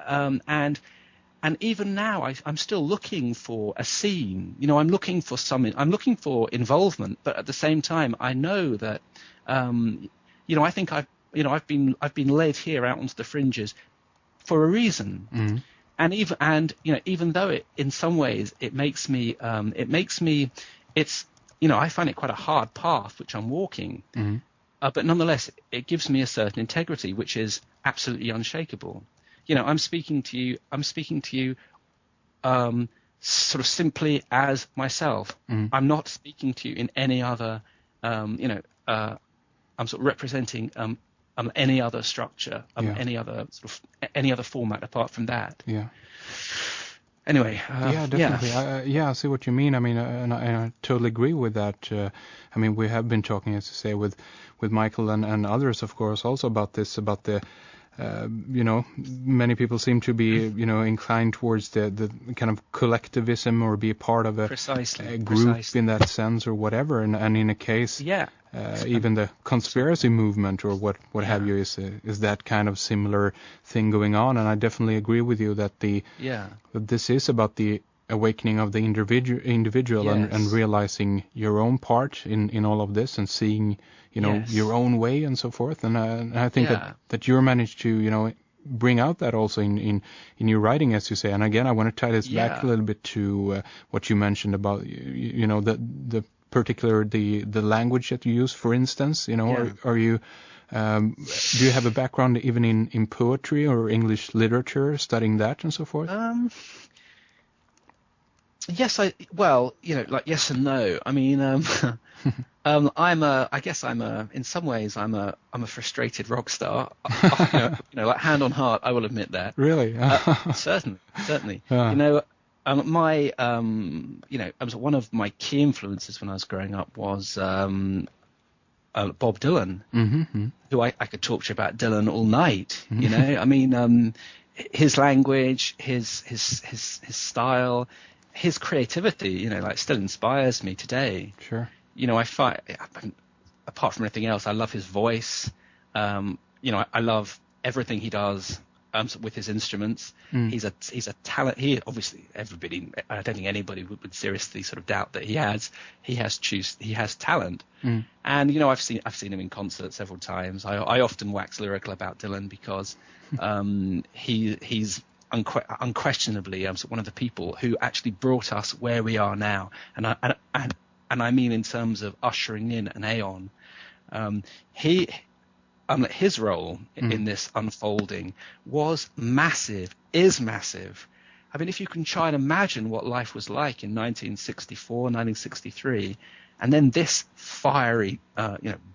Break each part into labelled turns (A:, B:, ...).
A: And even now, I'm still looking for a scene. I'm looking for involvement, but at the same time, I know that, I think I've been led here out onto the fringes for a reason.
B: Mm.
A: Even though in some ways it makes me, I find it quite a hard path which I'm walking.
B: Mm.
A: But nonetheless, it gives me a certain integrity, which is absolutely unshakable. I'm speaking to you sort of simply as myself.
B: Mm.
A: I'm not speaking to you in any other, I'm sort of representing any other structure, any other format apart from that.
B: Yeah.
A: Anyway.
B: Yeah, definitely. I see what you mean. I mean, and I totally agree with that. I mean, we have been talking, as you say, with Michael and others, of course, also about the many people seem to be, inclined towards the kind of collectivism or be a part of a group in that sense or whatever. And in a case, even the conspiracy movement or what have you is that kind of similar thing going on. And I definitely agree with you that that this is about the awakening of the individual
A: Yes.
B: and realizing your own part in all of this and seeing your own way and so forth. And I think that you're managed to bring out that also in your writing, as you say. And again, I want to tie this back a little bit to what you mentioned about the particular the language that you use, for instance. Are you do you have a background even in poetry or English literature, studying that and so forth?
A: Yes, yes and no. I mean, in some ways I'm a frustrated rock star. Like hand on heart, I will admit that.
B: Really?
A: Certainly.
B: Yeah.
A: One of my key influences when I was growing up was Bob Dylan,
B: mm-hmm.
A: who I could talk to you about Dylan all night. I mean, his language, his style, his creativity, still inspires me today.
B: Sure.
A: Apart from anything else, I love his voice. I love everything he does with his instruments.
B: Mm.
A: He's a talent. I don't think anybody would seriously sort of doubt that he has talent.
B: Mm.
A: And I've seen him in concert several times. I often wax lyrical about Dylan because he's unquestionably one of the people who actually brought us where we are now, and I mean in terms of ushering in an aeon. His role in this unfolding was massive, is massive. I mean, if you can try and imagine what life was like in 1964, 1963, and then this fiery,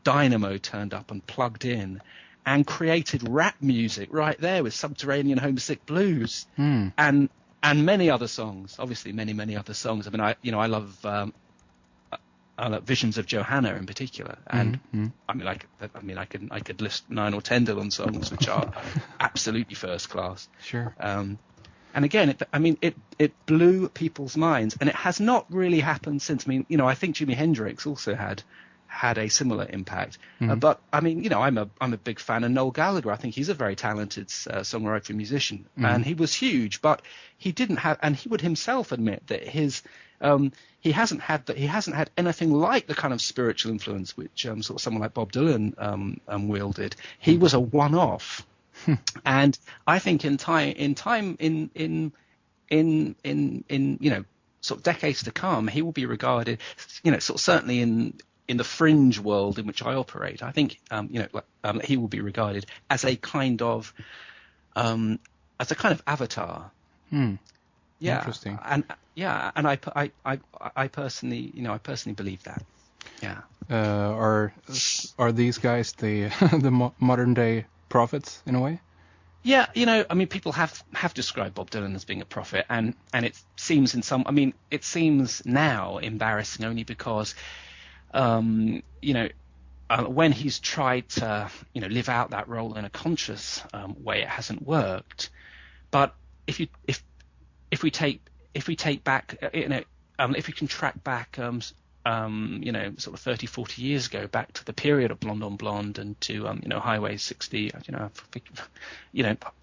A: dynamo turned up and plugged in and created rap music right there with Subterranean Homesick Blues and many other songs. Obviously, many other songs. I mean, I love Visions of Johanna in particular, and I could list 9 or 10 Dylan songs which are absolutely first class.
B: Sure.
A: And again, it blew people's minds, and it has not really happened since. I mean, I think Jimi Hendrix also had a similar impact. But I mean, I'm a big fan of Noel Gallagher. I think he's a very talented songwriter and musician, and he was huge. But he didn't have, and he would himself admit that he hasn't had anything like the kind of spiritual influence which sort of someone like Bob Dylan wielded. He was a one-off, and I think in sort of decades to come, he will be regarded, sort of certainly in the fringe world in which I operate. I think he will be regarded as a kind of avatar. Yeah,
B: interesting.
A: And I personally believe that. Yeah.
B: Are these guys the modern day prophets in a way?
A: Yeah, I mean, people have described Bob Dylan as being a prophet, and it seems it seems now embarrassing only because, when he's tried to, live out that role in a conscious way, it hasn't worked. But if we take back, if we can track back sort of 30, 40 years ago, back to the period of Blonde on Blonde and to, Highway 60,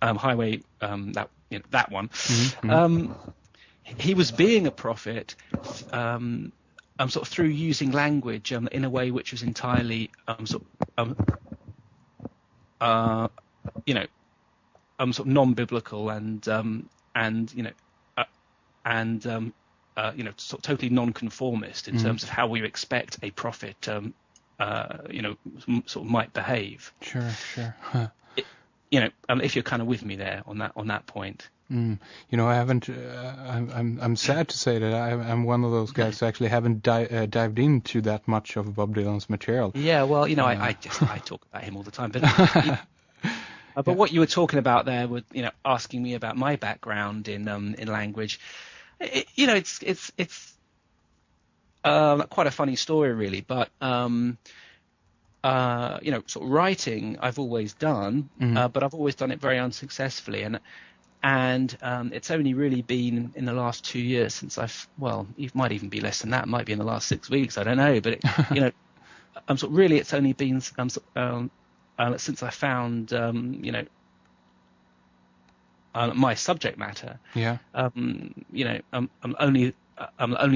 A: Highway, that one.
B: Mm-hmm.
A: He was being a prophet, sort of through using language in a way which was entirely sort of non-biblical and sort of totally non-conformist in terms of how we expect a prophet, sort of might behave.
B: Sure. Huh.
A: If you're kind of with me there on that point.
B: I haven't. I'm sad to say that I'm one of those guys who actually haven't dived into that much of Bob Dylan's material.
A: Yeah, well, I talk about him all the time, but but what you were talking about there, with asking me about my background in language, it's quite a funny story, really. But sort of writing, I've always done, but I've always done it very unsuccessfully, and it's only really been in the last 2 years since it might even be less than that. It might be in the last 6 weeks. I don't know, but really it's only been since I found my subject matter.
B: Yeah.
A: I'm only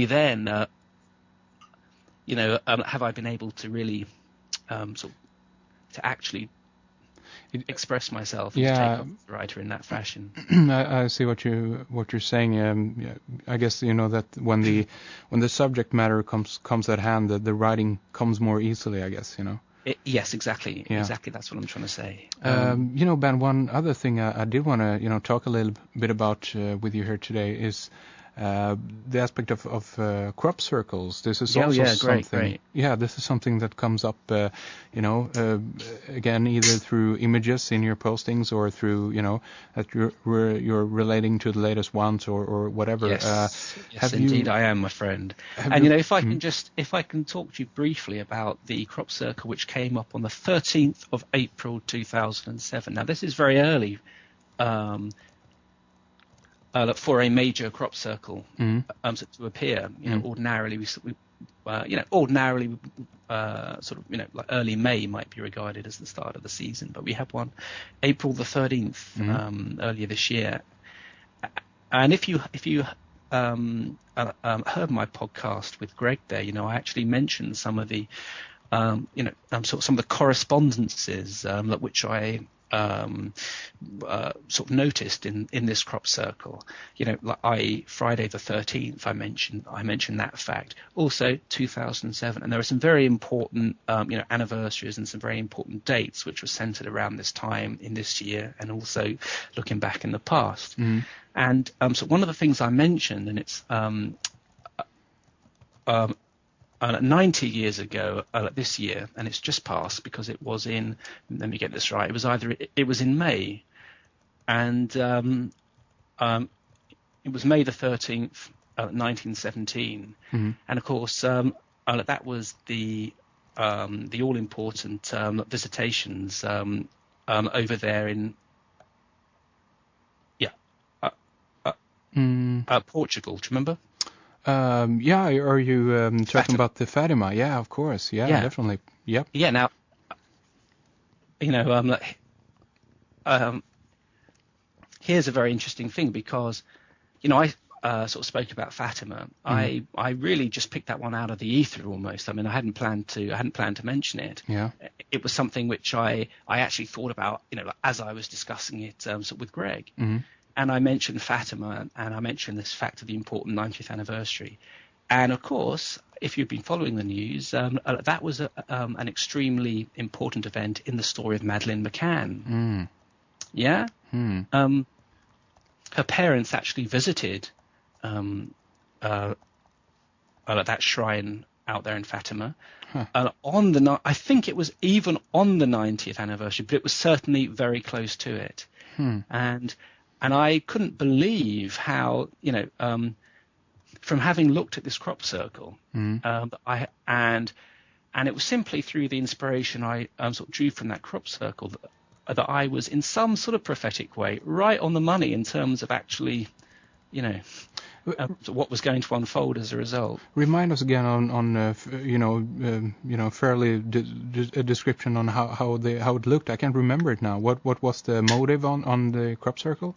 A: then have I been able to really to actually express myself and to take up the writer in that fashion.
B: I see what you're saying. I guess that when the subject matter comes at hand, the writing comes more easily. I guess
A: Yes, exactly. Yeah. Exactly. That's what I'm trying to say.
B: Ben, one other thing I did want to talk a little bit about with you here today is the aspect of crop circles. This is also something. Great. Yeah, this is something that comes up, again, either through images in your postings or through, that you're relating to the latest ones or whatever.
A: Yes, indeed, I am, my friend. And if I can talk to you briefly about the crop circle which came up on the 13th of April 2007. Now, this is very early. For a major crop circle to appear, ordinarily like early May might be regarded as the start of the season, but we had one April the 13th earlier this year. And if you heard my podcast with Greg there, I actually mentioned some of the some of the correspondences which I sort of noticed in this crop circle. Friday the 13th, I mentioned that fact. Also 2007, and there are some very important anniversaries and some very important dates which were centered around this time in this year, and also looking back in the past. And so one of the things I mentioned, and it's 90 years ago this year, and it's just passed because it was in, let me get this right, it was in May, and it was May the 13th, 1917, and of course that was the all-important visitations over there in Portugal. Do you remember?
B: Are you talking about the Fatima? Yeah, of course. Yeah, definitely. Yep.
A: Yeah. Now, here's a very interesting thing, because, I sort of spoke about Fatima. I really just picked that one out of the ether almost. I mean, I hadn't planned to mention it.
B: Yeah.
A: It was something which I actually thought about, as I was discussing it sort of with Greg. And I mentioned Fatima, and I mentioned this fact of the important 90th anniversary. And of course, if you've been following the news, that was an extremely important event in the story of Madeleine McCann. Yeah? Her parents actually visited that shrine out there in Fatima. I think it was even on the 90th anniversary, but it was certainly very close to it. And I couldn't believe how, from having looked at this crop circle, and it was simply through the inspiration I sort of drew from that crop circle that I was, in some sort of prophetic way, right on the money in terms of actually, so what was going to unfold as a result.
B: Remind us again on fairly a description on how it looked. I can't remember it now. What was the motive on the crop circle?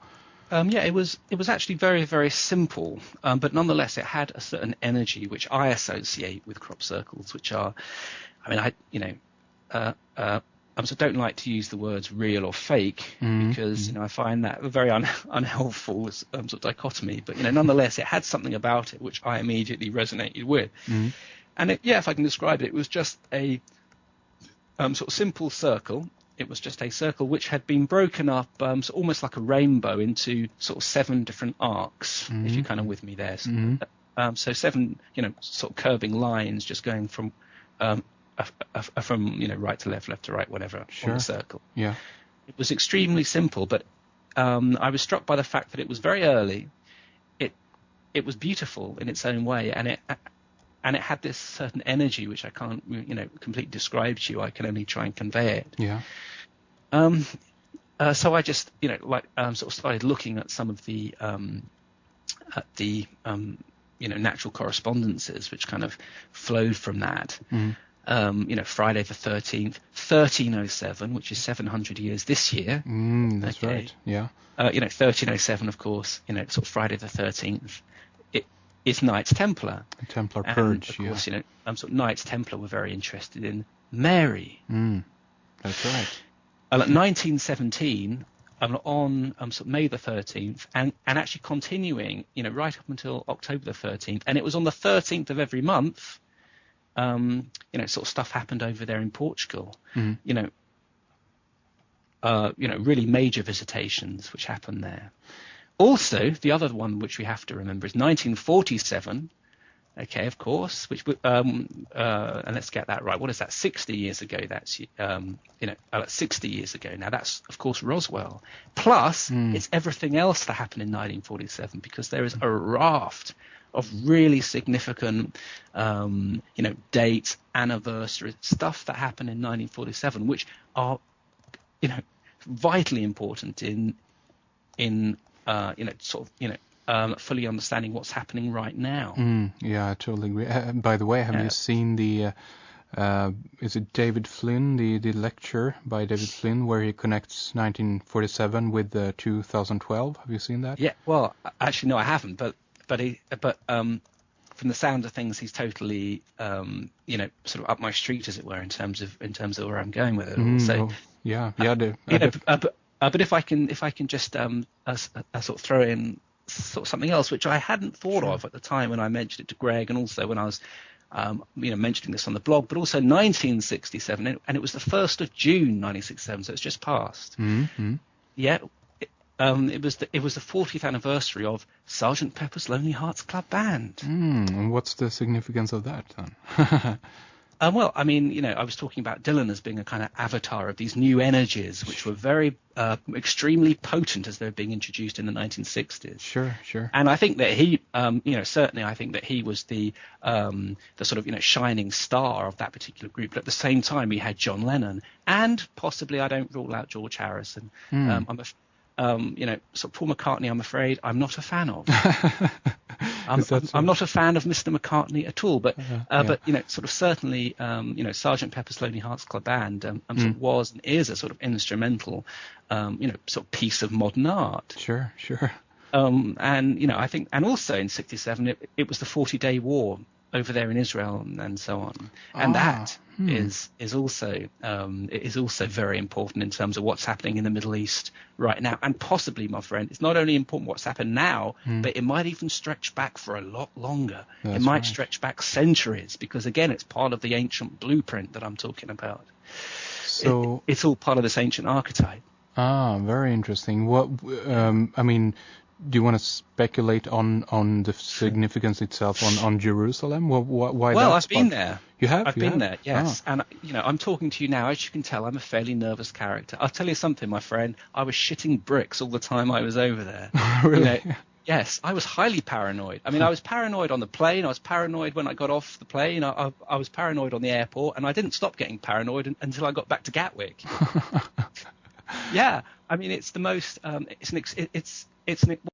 A: It was actually very, very simple, but nonetheless it had a certain energy which I associate with crop circles, which are, I don't like to use the words real or fake because I find that a very unhelpful sort of dichotomy. But nonetheless, it had something about it which I immediately resonated with. And if I can describe it, it was just a sort of simple circle. It was just a circle which had been broken up, so almost like a rainbow, into sort of 7 different arcs. If you're kind of with me there. So 7, sort of curving lines, just going from right to left, left to right, whatever, on the circle. Yeah. It was extremely simple, but I was struck by the fact that it was very early. It was beautiful in its own way, and it had this certain energy which I can't, completely describe to you. I can only try and convey it. Yeah. So I just, sort of started looking at some of the natural correspondences which kind of flowed from that. Friday the 13th, 1307, which is 700 years this year.
B: That's right. Yeah.
A: 1307, of course. Sort of Friday the 13th. It's Knights Templar.
B: The Templar Purge.
A: Of course, sort of Knights Templar were very interested in Mary.
B: That's right.
A: 1917. On sort of May the 13th, and actually continuing, right up until October the 13th, and it was on the 13th of every month. Sort of stuff happened over there in Portugal. Really major visitations which happened there. Also, the other one which we have to remember is 1947. Okay, of course. Which and let's get that right. What is that? 60 years ago. That's 60 years ago. Now that's of course Roswell. Plus, it's everything else that happened in 1947 because there is a raft of really significant, dates, anniversaries, stuff that happened in 1947, which are, vitally important in fully understanding what's happening right now.
B: Yeah, I totally agree. By the way, have you seen the, is it David Flynn, the lecture by David Flynn, where he connects 1947 with 2012? Have you seen that?
A: Yeah, well, actually, no, I haven't, but from the sound of things, he's totally, sort of up my street, as it were, in terms of where I'm going with it all. So, but if I can just sort of throw in sort of something else, which I hadn't thought of at the time when I mentioned it to Greg, and also when I was, mentioning this on the blog, but also 1967, and it was the 1st of June 1967, so it's just passed. Yeah. It was the 40th anniversary of Sgt. Pepper's Lonely Hearts Club Band.
B: And what's the significance of that then?
A: Well, I mean, I was talking about Dylan as being a kind of avatar of these new energies, which were very extremely potent as they were being introduced in the 1960s.
B: Sure.
A: And I think that he, certainly I think that he was the sort of, shining star of that particular group. But at the same time, we had John Lennon and possibly, I don't rule out George Harrison. So Paul McCartney, I'm afraid I'm not a fan of. I'm not a fan of Mr. McCartney at all, but sort of certainly, Sgt. Pepper's Lonely Hearts Club Band sort of was and is a sort of instrumental, sort of piece of modern art.
B: Sure.
A: And I think, and also in '67, it was the 40-day war over there in Israel and so on, and that is also very important in terms of what's happening in the Middle East right now, and possibly, my friend, it's not only important what's happened now, but it might even stretch back for a lot longer. It might stretch back centuries, because again, it's part of the ancient blueprint that I'm talking about. So it's all part of this ancient archetype.
B: Very interesting. What do you want to speculate on the significance itself on Jerusalem? Why?
A: Well, I've been there.
B: You have?
A: I've been there, yes. And, I'm talking to you now. As you can tell, I'm a fairly nervous character. I'll tell you something, my friend. I was shitting bricks all the time I was over there.
B: Really?
A: Yes, I was highly paranoid. I mean, I was paranoid on the plane. I was paranoid when I got off the plane. I was paranoid on the airport. And I didn't stop getting paranoid until I got back to Gatwick. Yeah. I mean, it's the most...